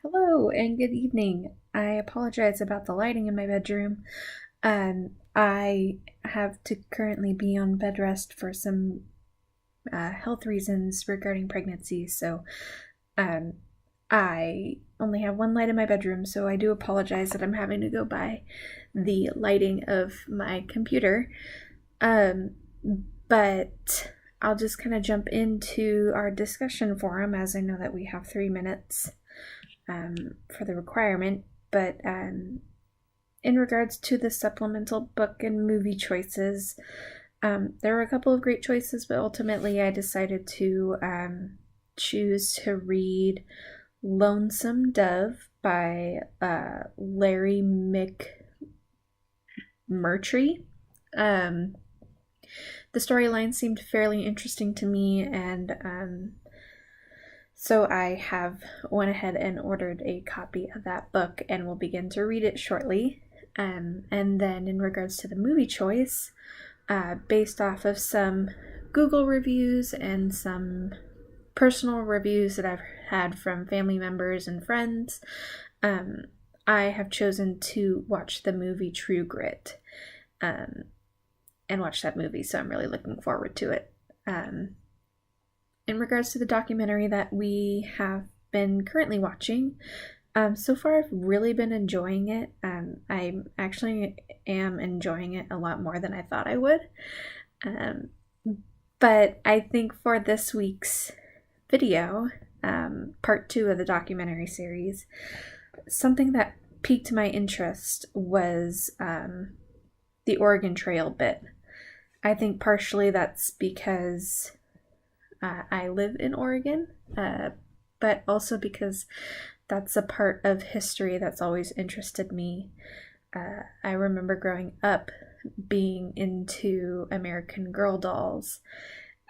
Hello and good evening. I apologize about the lighting in my bedroom. I have to currently be on bed rest for some health reasons regarding pregnancy, so um, I only have one light in my bedroom, so I do apologize that I'm having to go by the lighting of my computer. Um, but I'll just kind of jump into our discussion forum as I know that we have 3 minutes for the requirement. But in regards to the supplemental book and movie choices, there were a couple of great choices, but ultimately I decided to choose to read Lonesome Dove by Larry McMurtry. The storyline seemed fairly interesting to me, and so I have went ahead and ordered a copy of that book and will begin to read it shortly. And then in regards to the movie choice, based off of some Google reviews and some personal reviews that I've had from family members and friends, I have chosen to watch the movie True Grit and watch that movie, so I'm really looking forward to it. In regards to the documentary that we have been currently watching, so far I've really been enjoying it. I actually am enjoying it a lot more than I thought I would. But I think for this week's video, part 2 of the documentary series, something that piqued my interest was the Oregon Trail bit. I think partially that's because I live in Oregon, but also because that's a part of history that's always interested me. I remember growing up being into American Girl dolls,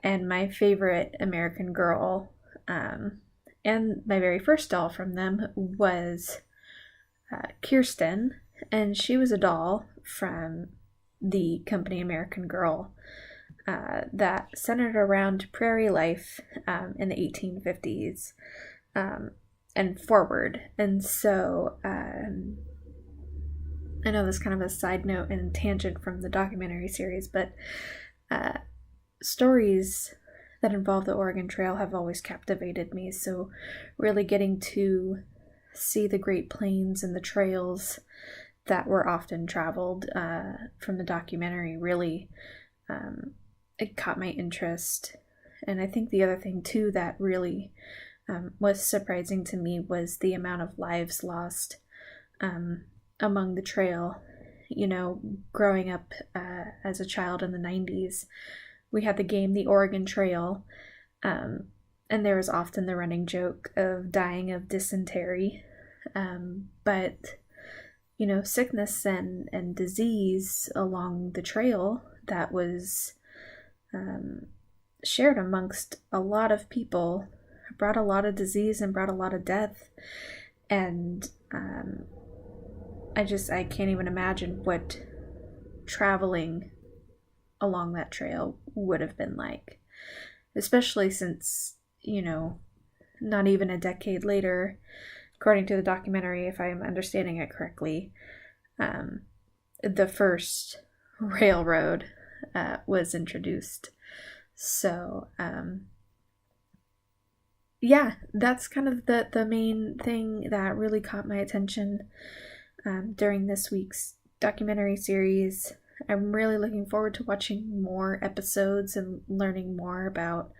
and my favorite American Girl, and my very first doll from them was Kirsten, and she was a doll from the company American Girl. That centered around prairie life in the 1850s and forward. And so I know this is kind of a side note and tangent from the documentary series, but stories that involve the Oregon Trail have always captivated me. So really getting to see the Great Plains and the trails that were often traveled from the documentary really it caught my interest. And I think the other thing too that really was surprising to me was the amount of lives lost among the trail. You know, growing up as a child in the 90s, we had the game The Oregon Trail, and there was often the running joke of dying of dysentery. But, you know, sickness and disease along the trail that was shared amongst a lot of people brought a lot of disease and brought a lot of death. And I can't even imagine what traveling along that trail would have been like, especially since, you know, not even a decade later, according to the documentary, if I'm understanding it correctly, the first railroad was introduced. So yeah, that's kind of the main thing that really caught my attention during this week's documentary series. I'm really looking forward to watching more episodes and learning more about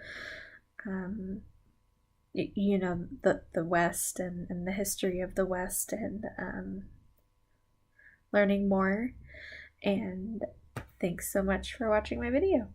you know, the West and the history of the West, and learning more. And thanks so much for watching my video.